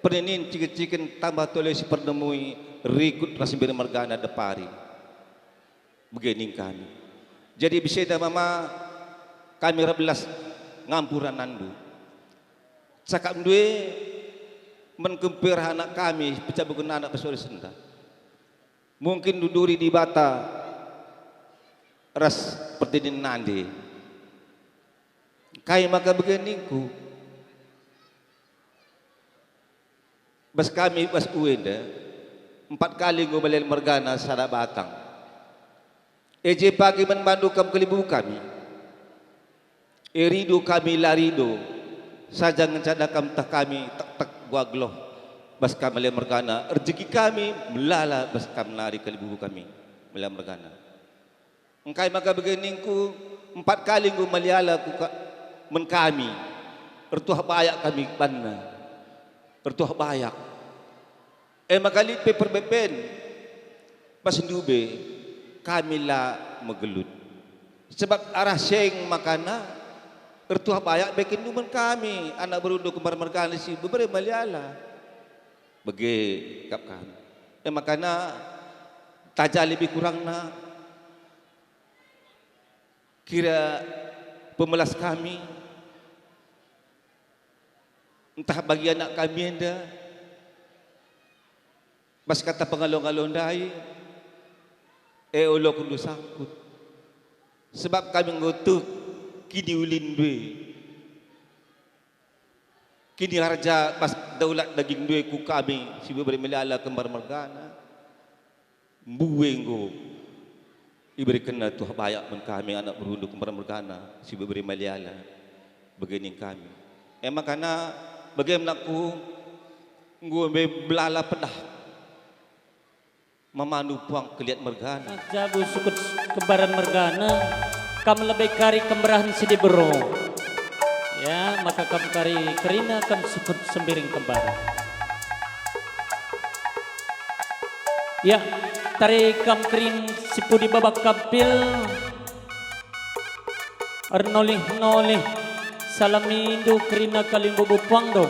[SPEAKER 9] penenin cikin tambah toleh si perdemui rikut rasim margana depari begini kami jadi bisa dah mama kami rabelas ngampuran nandu cakap duwe menkempir anak kami pecah bukan anak pesori senda mungkin duduri di bata ras pertidin nandi kai maka beginiku bas kami bas uenda 4 kali ngobalen mergana sada batang eje pagi membantu kam kelibu kami iridu kami larido saja ngecadakam tak kami tak guagloh bas kami mergana rezeki kami melala bas kami lari kelibu kami mela mergana engkai maka beginingku 4 kali ku meliala ku men kami ertuah bayak kami banna ertuah bayak makali paper bepen pas ndube kami la megelut sebab arah seng makana ertuah bayak bikin duman kami anak berundo kembar mergana si beberapa meliala bagi kap kami makana tajal lebih kurang na kira pemelas kami entah bagi anak kami anda bas kata pengalong-along dai ulo kundu sangkut sebab kami ngutuk kini ulin due kini harja bas daulat daging due ku kami si beri melala kembar mergana mbuenggo iberi kena tuh bayak men kami anak berunduk kembar mergana si beri melala begini kami makana bagaimana ku ngombe belala pedah memandu puang keliat mergana
[SPEAKER 1] jabu sukut kembaran mergana kam lebih kari kembarahan sidi bero ya maka kam kari kerina kam sukut sembiring kembaran ya tarik kam kerin sipudi babak kapil nolih salamindo kerina kaling bobo puang do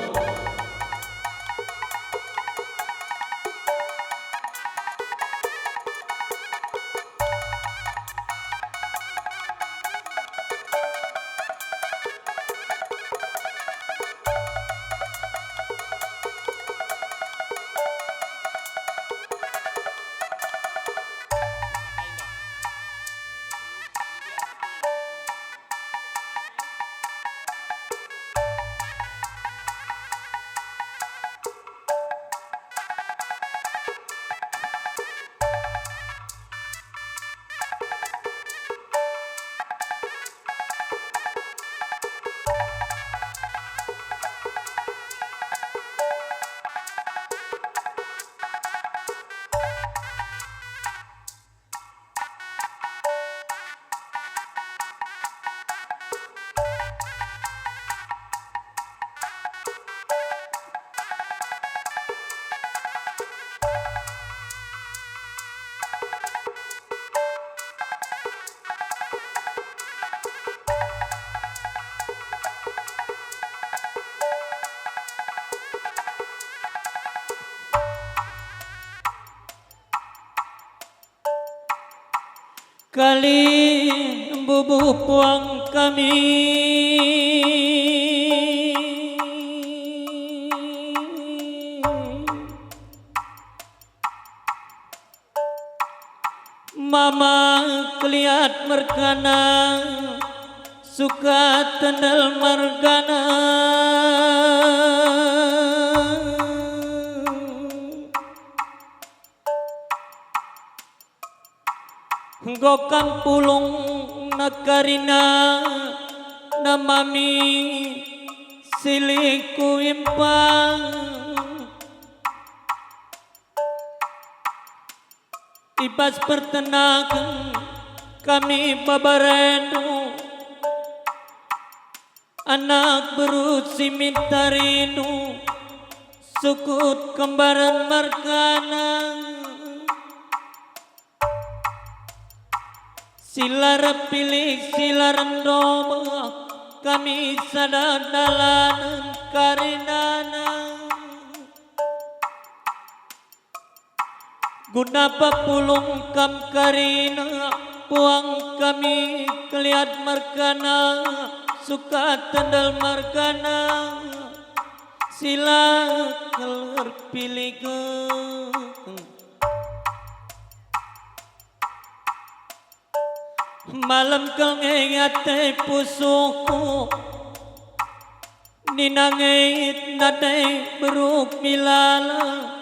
[SPEAKER 1] kali bubupuang kami mama keliat merkana suka tendal margana gokang pulung nakarina namami siliku impang ibas pertenakan kami babarenu anak berusi mintarinu sukut kembaran markana silar pilih silar doma kami sadadalan karinana gunapa pulung kam karina puang kami keliat markana suka tandal markana sila kelar pilih ke malam kang ngate pusuku ninangit nadai beruk milala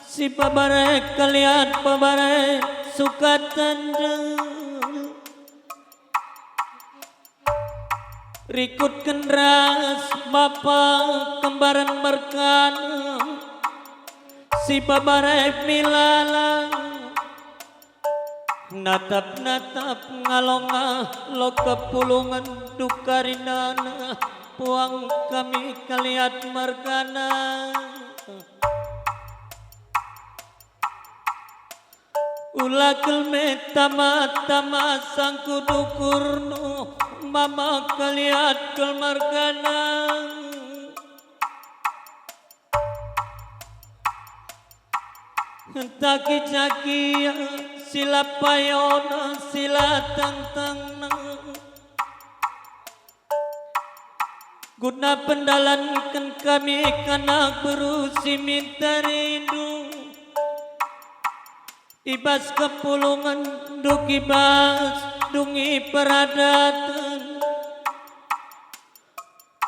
[SPEAKER 1] si babare kalian babare suka tanda rikut kendras bapa kembaran merkana si babare milala natap-natap ngalonga lo kepulungan dukarinana puang kami kaliat margana ulah kelme tama-tama sangku dukurno mama kaliat kel margana taki-taki sila payona sila tangtangna guna pendalankan kami kana berusi minta rindu ibas kepulungan duk ibas dungi peradatan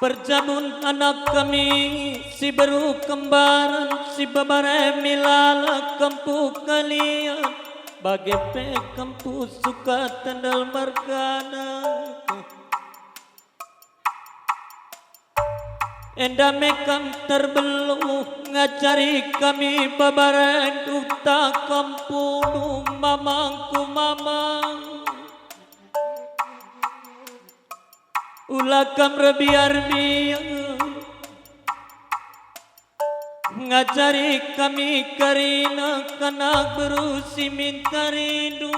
[SPEAKER 1] perjamun anak kami si baru kembaran si babare milala kampu kalian bagai pe kampu suka tandal margana enda mekam terbelu ngacari kami babare duta kampung mamangku mamang ulakam rebiar-biar ngajari kami karina kana berusi minta rindu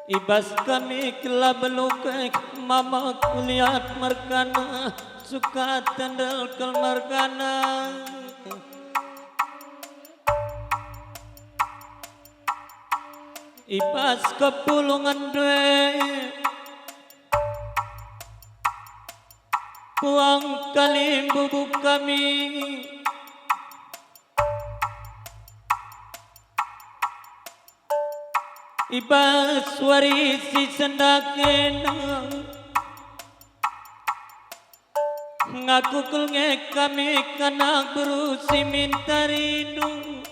[SPEAKER 1] ibas kami kela belukek mama kuliat margana suka tandal kel margana ibas kepulungan dwe puang kali bubuk kami ibas warisi sendakena ngaku kulnge kami kana berusi minta rindu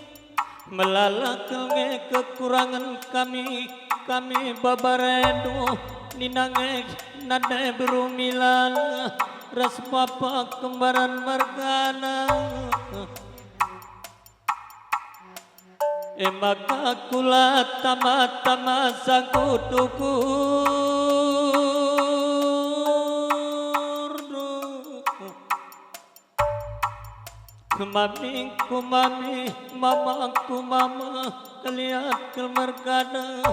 [SPEAKER 1] melalakelnge kekurangan kami babaredo ninange nade berumilala ras papa kembaran margana maka kula tama-tama sangkutukur kumami mamaku mama keliat kemargana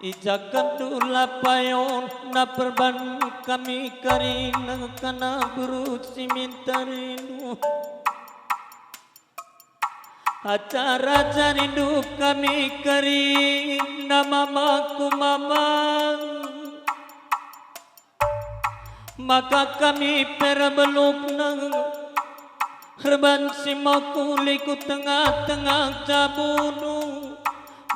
[SPEAKER 1] ijakan dula payon na perban kami karina kana berusi minta rindu acara rindu kami kering nama maku mamang, maka kami perbeluk nang herban simaku liku tengah-tengah cabunu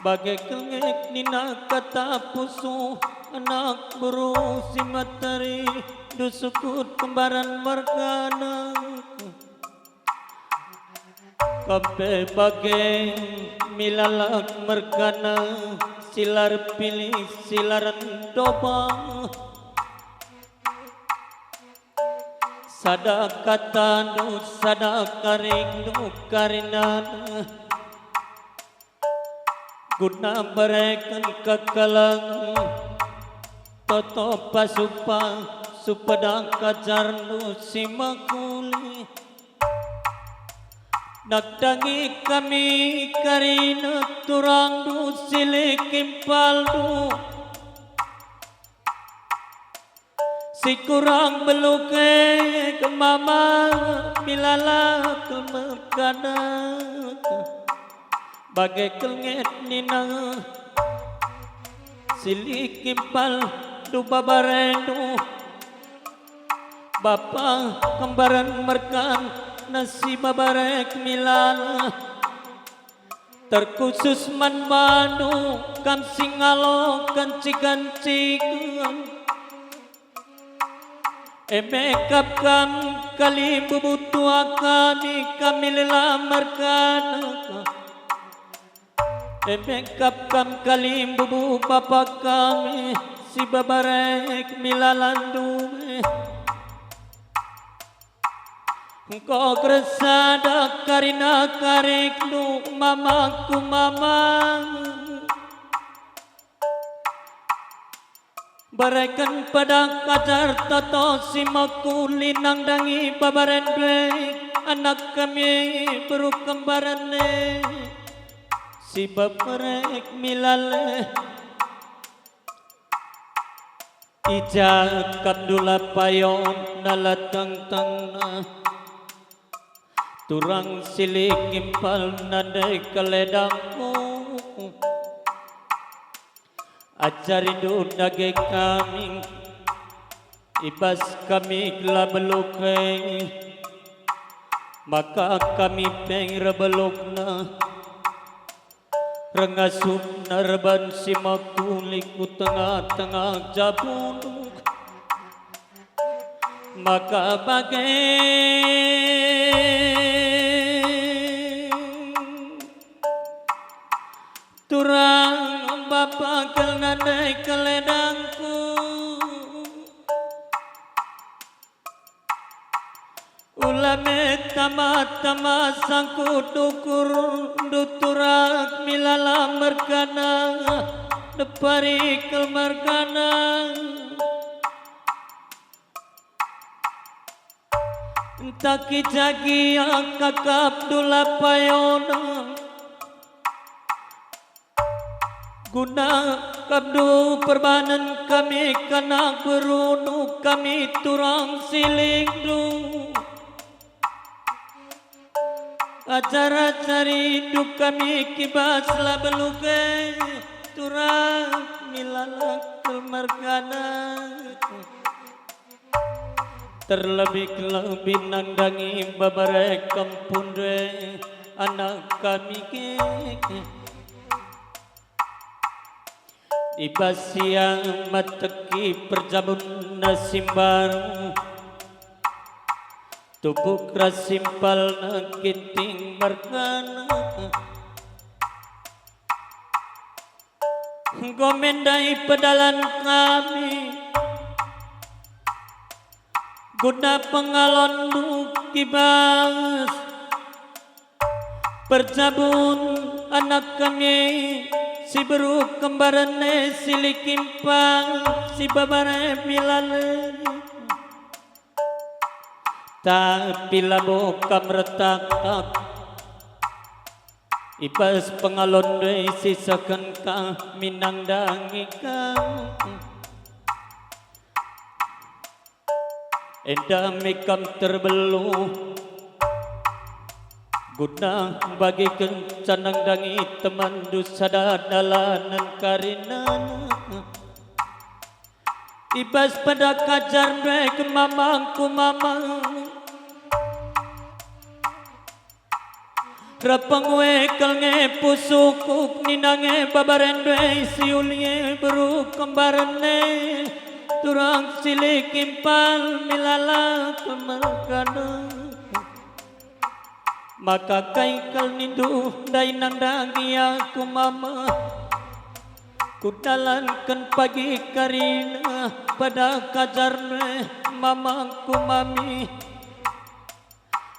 [SPEAKER 1] bagai kengek nina kata pusu anak buru si materi dusukut kembaran mergana kape bagai milalak mergana silar pilih silaran doba sada kata nu sada karing nu karinana guna berekan kekalang toto pasupa supada kajar nu simakuli nakdangi kami karina turang nu silikimpal nu si kurang beluke ke mama milala ke merkana bagai kelnget nina silik kimpal du babarendu bapa kembaran merkan nasi babarek milala terkhusus man banu kam singalo kanci-kancikan emekap kam kali bubutua kami lelamarkan emekap kam kali bubu bapa kami si babarek milalandume engkau keresada karina kariknu mamaku mamang berikan pada kacar toto simaku linang dangi babaren dwe anak kami beruk kembarane si babarek milale ijak kabdula payon nalatang tangna turang silik impal nadai keledangku ajarindu dage kami ibas kami gela belukai maka kami peng rebelukna rengasup narban simakuliku tengah-tengah jabunuk maka bagai turang bapa kelnadai keledangku ulame tama-tama sangku dukur duturak milala mergana depari kelmergana entah kijagi yang kakap dula payona guna kabdu perbanan kami kanak berunu kami turang silingdu acara cari duk kami kibas la belugai turang milalak kemergana terlebih nandangi babarek kampung dwe anak kami keke ibas yang mateki perjamun nasimbaru tubuh rasimpal nakiting margana gomendai pedalan kami guna pengalon kibas perjabun anak kami si beru kembarane silikimpang si babare milale tapi labo kamretak ibas pengalon doi sisakan ka minang dangi kamu endami kam terbelu Guna bagi kencanang dangi teman dusada dalanan karinan ibas pada kajar dwe mamangku mamang rapangwe kalnge pusukuk ninange babarendwe siulye beru kembarane turang silik impal milala kemerkana maka kaikal nindu dainandagi aku mama kudalankan pagi karina pada kajarne mamangku mami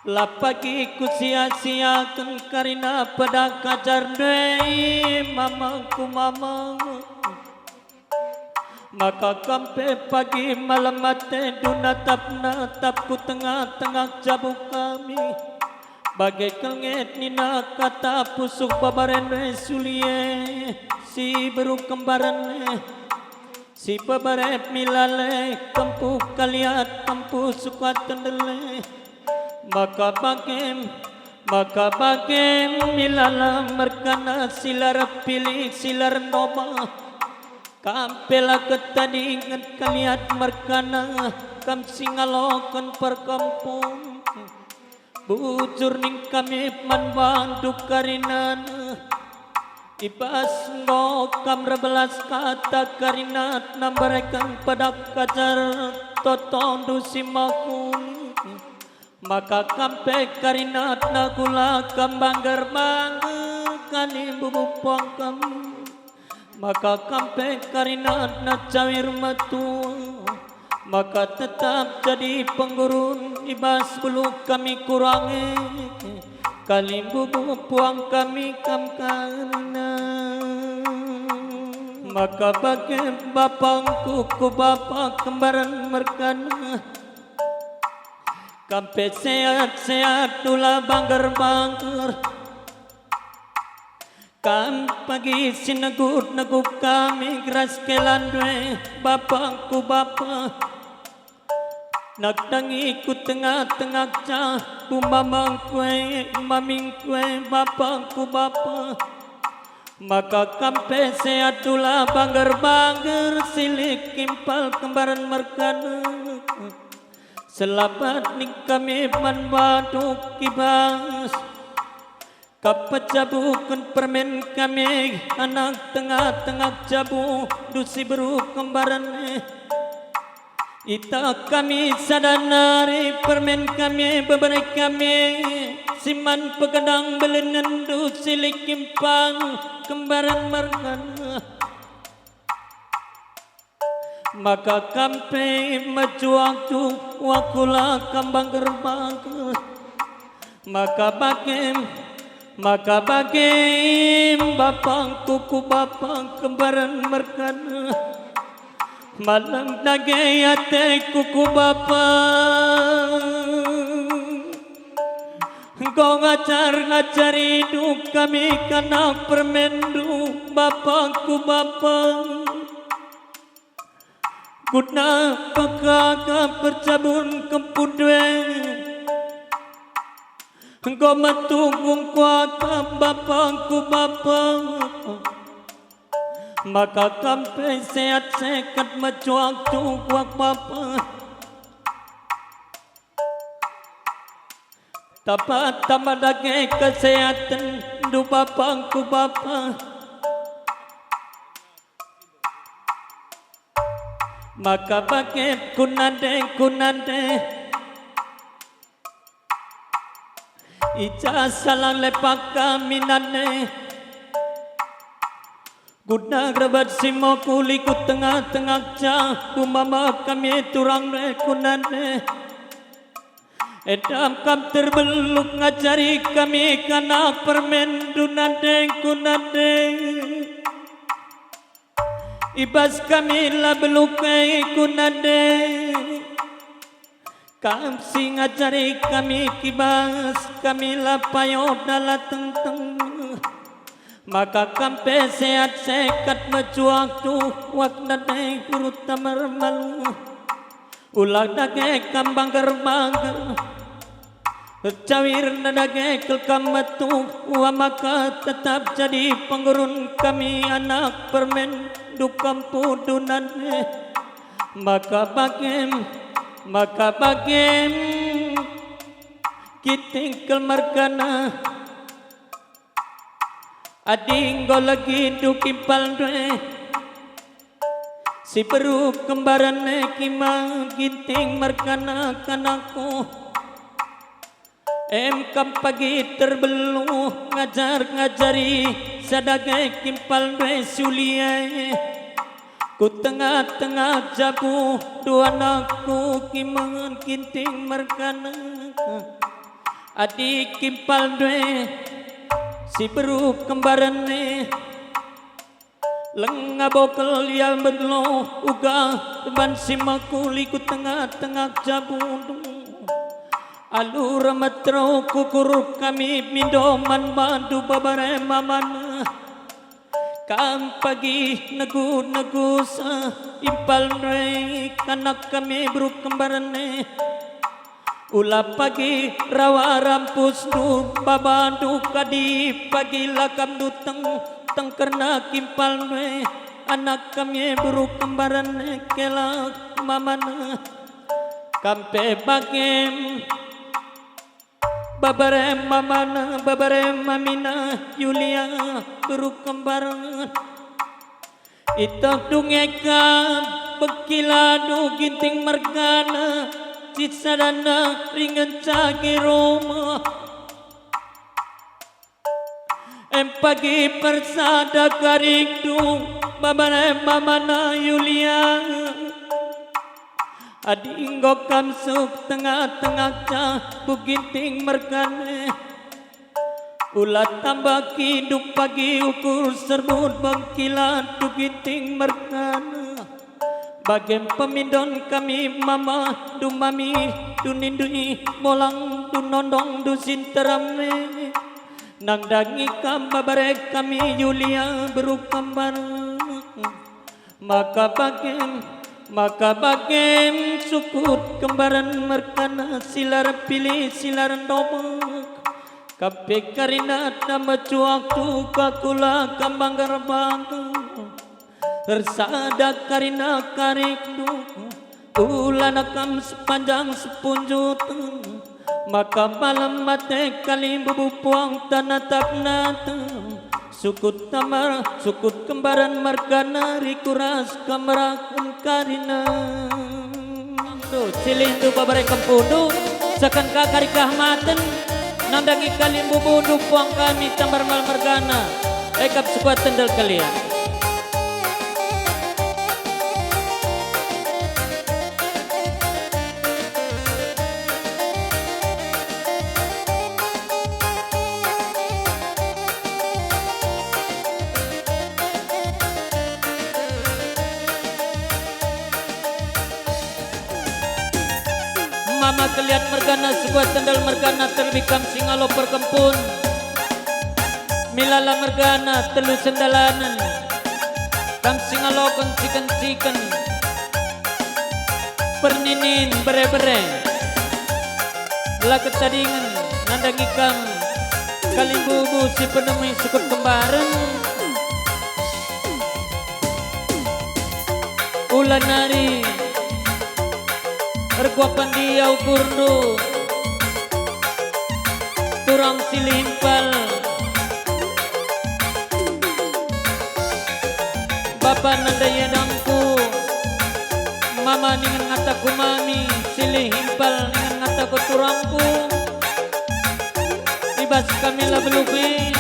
[SPEAKER 1] lapagi ku sia-siakan karina pada kajarne mamangku mama maka kampe pagi malam mate dunatap ku tengah-tengah jabuk kami bagai kelnget nina kata pusuk babaren sulie si beru kembaran si babaret milale kampu kaliat kampu sukat kendele maka bagem milala merkana silar pilih silar noma kampela ketadingan kaliat merkana kam singalokan perkampung bujur ning kami manbandu karinan ibas ngokam rebelas kata karinat nambarekan pada kajar totong dusimakun maka kampe karinat nagula kambanggar banggar kani bubupang kami maka kampe karinat na cawir matu maka tetap jadi penggurun ibas belum kami kurangi kali bubu puang kami kamkana maka bagi bapangku ku bapak kembaran merkana kampe sehat-sehat tula banggar-banggar kam pagi sinegut-negut kami geras kelandwe bapangku bapak nagdangi ku tengah-tengah cah ku mamang kue maming kue bapangku bapa maka kampe sehat tula banggar-banggar silik kimpal kembaran merkana selamat ning kami manbaduk kibas kapat jabukan permen kami anak tengah-tengah jabu dusi beru kembaran ita kami sadanari permen kami beberek kami siman pegadang belenendu silik kimpang kembaran merkana maka kampe majuang tu wakula kambang gerbang maka bagem bapang kuku bapang kembaran merkana malam nage ate kuku bapa engkau ngajar hidup kami kana permendu bapangku bapa guna pekaka percabun kempudwe engkau matunggung kuaka bapangku bapa maka kampe sehat sekat macuak tu kuak bapa tapat tamadage kesehatan du bapangku bapa maka baget kunade ija salang lepak kami nane guna grabat simo kuli ku tengah-tengah cah ku mama kami turang kunane edam kam terbeluk ngajari kami kana permen dunade kunade ibas kami la belukai kunade kam sing ngajari kami kibas kami la payot dala teng-teng maka kampe sehat sekat macuak tu wak nade kurut tamar malu ulang dage kambang gerbang Cawir nadage kelkamatu wa maka tetap jadi penggurun kami anak permen du kampudunan maka bagem kitingkel markana adinggo lagi du kimpal dwe si beru kembaran kima ginting markana kanaku kam pagi terbelu ngajari sadagai kimpal dwe sulia ku tengah-tengah jabu dua anakku kiman kinting merkana adik kimpal dwe si beru kembaran lenga bokel yang bedlo uga ban simakuli ku tengah-tengah jabu alur metro kukur kami mindoman bandu babare mamana kam pagi negu sa impal re kanak kami bro kembarane ulah pagi rawa rampus du babandu kadi pagi lakam du teng kerna kimpal re anak kami bro kembarane kelak mamana kampe bagem babare mamana babare mamina Yulia guru kembaran itak dungeka bekiladu ginting mergana cisadana ringan cagi Roma pagi persada karikdu babare mamana Yulia adinggo kamsuk tengah-tengah cah buginting merkane ulat tambah hidup pagi ukur serbut bangkilan duginting merkane bagem pemindon kami mama du mami du nindui molang du nondong du sinteramne nang dangi kam babare kami Yulia beru kambar maka bagem sukut kembaran merkana silar pilih silar dobak kape karina nama cuaktu kakula kambang gerbang tersada karina karikdu ulana kam sepanjang sepunjut maka malam mate kali bubu puang tanatap natam sukut kembaran margana rikuras kamerakan karina tuh cilih tu babare kempudu sakan kakari kahmaten nandangi kalim bubudu puang kami tambar mal margana ekap sekuat tendal kalian mama kelihat mergana sebuah tendal mergana terbikam singalo perkempun milala mergana telu sendalanan kam singalo kenciken perninin bere-bere laket tadingan nandangi kam kalimbubu si penemui sukut kembaran ulan nari Erguapan dia ukurnu turang silimpal Bapak nandaya dangku Mama ningan ngataku mami silimpal ningan ngataku turangku Ibas kami lah belupi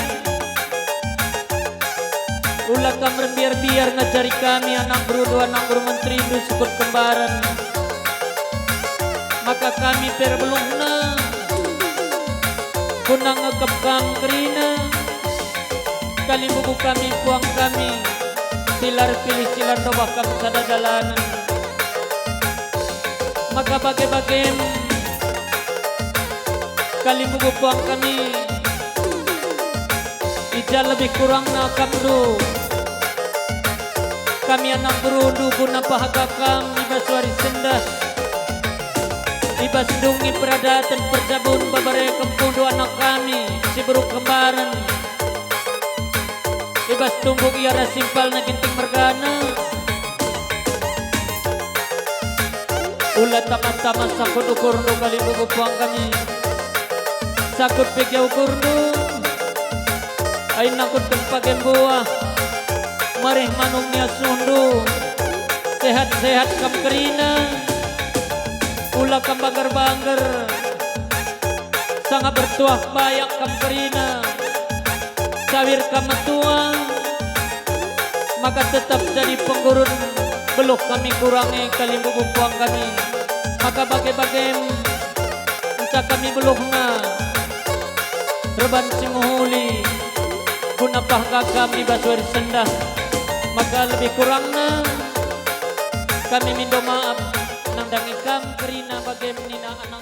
[SPEAKER 1] Ulah kamar biar ngajari kami anak berdua anak menteri itu sukut kembaran maka kami terbelungna kunang ngekep kam kerina kali bubu kami puang kami silar pilih silar dobah kam sada jalanan maka bagai-bagai kali bubu puang kami ija lebih kurang nakam du kami anak berundu guna pahaga kami basuari sendas Ibas dungi peradatan perjabun babare kempundu anak kami si beruk kembaran. Ibas tumbuk iara simpal na ginting mergana. Ulat taman-taman sakut ukur nu kali bubuang kami. Sakut pikir ukur nu. Ay nakut kempagen buah. Marih manungnya sundu. Sehat-sehat kam kerina. Ula kam banggar-banggar. Sangat bertuah bayak kam kerina. Sawir kam metua. Maka tetap jadi penggurun. Belum kami kurangi kali bubuang kami. Maka bagai-bagai entah kami belum na. Reban singuhuli. Guna pahka kami baswar sendah. Maka lebih kurangnya kami minta maaf nang dangikam kerina bagai menina anak